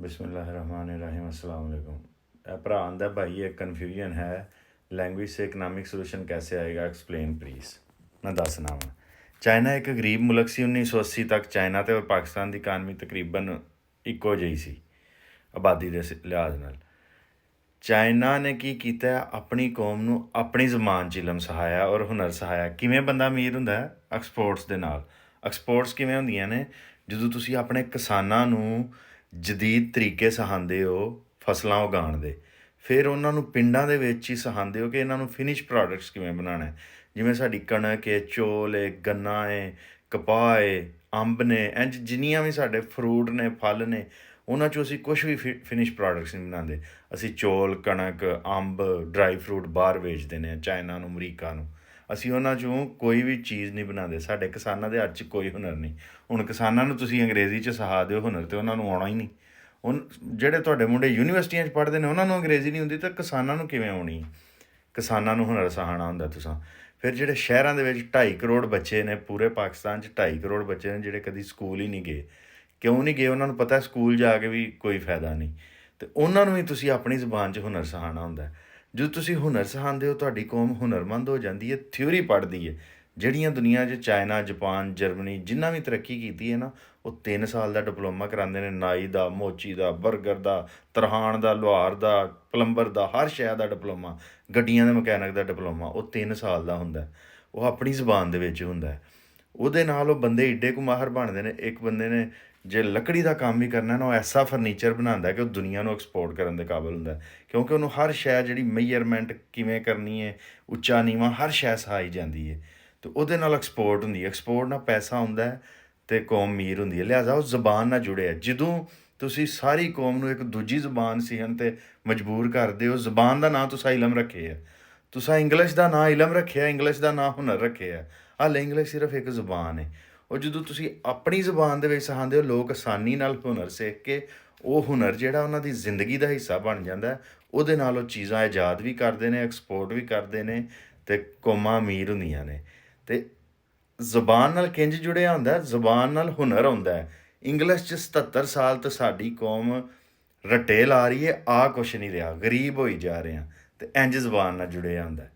बिस्मिल्लाहिर्रहमानिर्रहीम अस्सलाम वालेकुम। भरा आंदा भाई एक कन्फ्यूजन है, लैंग्वेज से इकनॉमिक सोल्यूशन कैसे आएगा, एक्सप्लेन प्लीज़। मैं दसना वा। चाइना एक गरीब मुल्क सी। 1980 तक चाइना ते और पाकिस्तान की इकानमी तकरीबन इक्को ਜਿਹੀ ਸੀ आबादी के लिहाज नाल। ਚਾਈਨਾ ਨੇ ਕੀ ਕੀਤਾ, ਆਪਣੀ ਕੌਮ ਨੂੰ ਆਪਣੀ ਜ਼ਬਾਨ 'ਚ ਇਲਮ ਸਿਖਾਇਆ ਔਰ ਹੁਨਰ ਸਿਖਾਇਆ। ਕਿਵੇਂ ਬੰਦਾ ਅਮੀਰ ਹੁੰਦਾ ਹੈ? ਐਕਸਪੋਰਟਸ ਦੇ ਨਾਲ। ਐਕਸਪੋਰਟਸ ਕਿਵੇਂ ਹੁੰਦੀਆਂ ਨੇ? ਜਦੋਂ ਤੁਸੀਂ ਆਪਣੇ ਕਿਸਾਨਾਂ ਨੂੰ ਜਦੀਦ ਤਰੀਕੇ ਸਿਖਾਉਂਦੇ ਹੋ ਫਸਲਾਂ ਉਗਾਉਣ ਦੇ, ਫਿਰ ਉਹਨਾਂ ਨੂੰ ਪਿੰਡਾਂ ਦੇ ਵਿੱਚ ਹੀ ਸਿਖਾਉਂਦੇ ਹੋ ਕਿ ਇਹਨਾਂ ਨੂੰ ਫਿਨਿਸ਼ ਪ੍ਰੋਡਕਟਸ ਕਿਵੇਂ ਬਣਾਉਣਾ ਹੈ। ਜਿਵੇਂ ਸਾਡੀ ਕਣਕ ਹੈ, ਚੌਲ ਹੈ, ਗੰਨਾ ਹੈ, ਕਪਾਹ ਹੈ, ਅੰਬ ਨੇ, ਇੰਝ ਜਿੰਨੀਆਂ ਵੀ ਸਾਡੇ ਫਰੂਟ ਨੇ, ਫਲ ਨੇ, ਉਹਨਾਂ 'ਚੋਂ ਅਸੀਂ ਕੁਛ ਵੀ ਫਿਨਿਸ਼ ਪ੍ਰੋਡਕਟਸ ਨਹੀਂ ਬਣਾਉਂਦੇ। ਅਸੀਂ ਚੌਲ, ਕਣਕ, ਅੰਬ, ਡਰਾਈ ਫਰੂਟ ਬਾਹਰ ਵੇਚਦੇ ਨੇ, ਚਾਈਨਾ ਨੂੰ, ਅਮਰੀਕਾ ਨੂੰ। ਅਸੀਂ ਉਹਨਾਂ 'ਚੋਂ ਕੋਈ ਵੀ ਚੀਜ਼ ਨਹੀਂ ਬਣਾਉਂਦੇ। ਸਾਡੇ ਕਿਸਾਨਾਂ ਦੇ ਹੱਥ 'ਚ ਕੋਈ ਹੁਨਰ ਨਹੀਂ। ਹੁਣ ਕਿਸਾਨਾਂ ਨੂੰ ਤੁਸੀਂ ਅੰਗਰੇਜ਼ੀ 'ਚ ਸਿਖਾ ਦਿਓ ਹੁਨਰ, ਅਤੇ ਉਹਨਾਂ ਨੂੰ ਆਉਣਾ ਹੀ ਨਹੀਂ। ਹੁਣ ਜਿਹੜੇ ਤੁਹਾਡੇ ਮੁੰਡੇ ਯੂਨੀਵਰਸਿਟੀਆਂ 'ਚ ਪੜ੍ਹਦੇ ਨੇ, ਉਹਨਾਂ ਨੂੰ ਅੰਗਰੇਜ਼ੀ ਨਹੀਂ ਹੁੰਦੀ, ਤਾਂ ਕਿਸਾਨਾਂ ਨੂੰ ਕਿਵੇਂ ਆਉਣੀ? ਕਿਸਾਨਾਂ ਨੂੰ ਹੁਨਰ ਸਿਖਾਉਣਾ ਹੁੰਦਾ ਤੁਸੀਂ। ਫਿਰ ਜਿਹੜੇ ਸ਼ਹਿਰਾਂ ਦੇ ਵਿੱਚ 2.5 ਕਰੋੜ ਬੱਚੇ ਨੇ, ਪੂਰੇ ਪਾਕਿਸਤਾਨ 'ਚ 2.5 ਕਰੋੜ ਬੱਚੇ ਨੇ ਜਿਹੜੇ ਕਦੀ ਸਕੂਲ ਹੀ ਨਹੀਂ ਗਏ। ਕਿਉਂ ਨਹੀਂ ਗਏ? ਉਹਨਾਂ ਨੂੰ ਪਤਾ ਸਕੂਲ ਜਾ ਕੇ ਵੀ ਕੋਈ ਫਾਇਦਾ ਨਹੀਂ, ਅਤੇ ਉਹਨਾਂ ਨੂੰ ਵੀ ਤੁਸੀਂ ਆਪਣੀ ਜ਼ੁਬਾਨ 'ਚ ਹੁਨਰ ਸਿਖਾਉਣਾ ਹੁੰਦਾ। ਜਦੋਂ ਤੁਸੀਂ ਹੁਨਰ ਸਿਖਾਉਂਦੇ ਹੋ, ਤੁਹਾਡੀ ਕੌਮ ਹੁਨਰਮੰਦ ਹੋ ਜਾਂਦੀ ਹੈ, ਥਿਊਰੀ ਪੜ੍ਹਦੀ ਹੈ। ਜਿਹੜੀਆਂ ਦੁਨੀਆ 'ਚ ਚਾਈਨਾ, ਜਪਾਨ, ਜਰਮਨੀ ਜਿੰਨਾ ਵੀ ਤਰੱਕੀ ਕੀਤੀ ਹੈ ਨਾ, ਉਹ 3 ਸਾਲ ਦਾ ਡਿਪਲੋਮਾ ਕਰਾਉਂਦੇ ਨੇ। ਨਾਈ ਦਾ, ਮੋਚੀ ਦਾ, ਬਰਗਰ ਦਾ, ਤਰਹਾਣ ਦਾ, ਲੁਹਾਰ ਦਾ, ਪਲੰਬਰ ਦਾ, ਹਰ ਸ਼ੈ ਦਾ ਡਿਪਲੋਮਾ, ਗੱਡੀਆਂ ਦੇ ਮਕੈਨਿਕ ਦਾ ਡਿਪਲੋਮਾ, ਉਹ 3 ਸਾਲ ਦਾ ਹੁੰਦਾ। ਉਹ ਆਪਣੀ ਜ਼ੁਬਾਨ ਦੇ ਵਿੱਚ ਹੁੰਦਾ। ਉਹਦੇ ਨਾਲ ਉਹ ਬੰਦੇ ਏਡੇ ਕੁ ਮਾਹਰ ਬਣਦੇ ਨੇ। ਇੱਕ ਬੰਦੇ ਨੇ ਜੇ ਲੱਕੜੀ ਦਾ ਕੰਮ ਵੀ ਕਰਨਾ ਨਾ, ਉਹ ਐਸਾ ਫਰਨੀਚਰ ਬਣਾਉਂਦਾ ਕਿ ਉਹ ਦੁਨੀਆ ਨੂੰ ਐਕਸਪੋਰਟ ਕਰਨ ਦੇ ਕਾਬਲ ਹੁੰਦਾ, ਕਿਉਂਕਿ ਉਹਨੂੰ ਹਰ ਸ਼ੈ ਜਿਹੜੀ ਮੇਜਰਮੈਂਟ ਕਿਵੇਂ ਕਰਨੀ ਹੈ, ਉੱਚਾ ਨੀਵਾਂ, ਹਰ ਸ਼ੈ ਸਿਖਾਈ ਜਾਂਦੀ ਹੈ, ਅਤੇ ਉਹਦੇ ਨਾਲ ਐਕਸਪੋਰਟ ਹੁੰਦੀ ਹੈ। ਐਕਸਪੋਰਟ ਨਾਲ ਪੈਸਾ ਹੁੰਦਾ ਅਤੇ ਕੌਮ ਅਮੀਰ ਹੁੰਦੀ ਹੈ। ਲਿਹਾਜ਼ਾ ਉਹ ਜ਼ਬਾਨ ਨਾਲ ਜੁੜਿਆ। ਜਦੋਂ ਤੁਸੀਂ ਸਾਰੀ ਕੌਮ ਨੂੰ ਇੱਕ ਦੂਜੀ ਜ਼ਬਾਨ ਸਿੱਖਣ 'ਤੇ ਮਜਬੂਰ ਕਰਦੇ ਹੋ, ਜ਼ਬਾਨ ਦਾ ਨਾਂ ਤੁਸੀਂ ਇਲਮ ਰੱਖਿਆ, ਤੁਸੀਂ ਇੰਗਲਿਸ਼ ਦਾ ਨਾਂ ਇਲਮ ਰੱਖਿਆ, ਇੰਗਲਿਸ਼ ਦਾ ਨਾਂ ਹੁਨਰ ਰੱਖਿਆ। ਹਾਲੇ ਇੰਗਲਿਸ਼ ਸਿਰਫ ਇੱਕ ਜ਼ਬਾਨ ਹੈ। ਉਹ ਜਦੋਂ ਤੁਸੀਂ ਆਪਣੀ ਜ਼ੁਬਾਨ ਦੇ ਵਿੱਚ ਸਿਖਾਉਂਦੇ ਹੋ, ਲੋਕ ਆਸਾਨੀ ਨਾਲ ਹੁਨਰ ਸਿੱਖ ਕੇ ਉਹ ਹੁਨਰ ਜਿਹੜਾ ਉਹਨਾਂ ਦੀ ਜ਼ਿੰਦਗੀ ਦਾ ਹਿੱਸਾ ਬਣ ਜਾਂਦਾ, ਉਹਦੇ ਨਾਲ ਉਹ ਚੀਜ਼ਾਂ ਇਜਾਦ ਵੀ ਕਰਦੇ ਨੇ, ਐਕਸਪੋਰਟ ਵੀ ਕਰਦੇ ਨੇ, ਅਤੇ ਕੌਮਾਂ ਅਮੀਰ ਹੁੰਦੀਆਂ ਨੇ। ਅਤੇ ਜ਼ੁਬਾਨ ਨਾਲ ਕਿੰਝ ਜੁੜਿਆ ਹੁੰਦਾ? ਜ਼ੁਬਾਨ ਨਾਲ ਹੁਨਰ ਆਉਂਦਾ ਹੈ। ਇੰਗਲਿਸ਼ 'ਚ 77 ਸਾਲ ਤੋਂ ਸਾਡੀ ਕੌਮ ਰੱਟੇ ਲਾ ਰਹੀ ਹੈ, ਕੁਛ ਨਹੀਂ ਰਿਹਾ, ਗਰੀਬ ਹੋਈ ਜਾ ਰਹੇ ਹਾਂ, ਅਤੇ ਇੰਝ ਜ਼ੁਬਾਨ ਨਾਲ ਜੁੜਿਆ ਹੁੰਦਾ।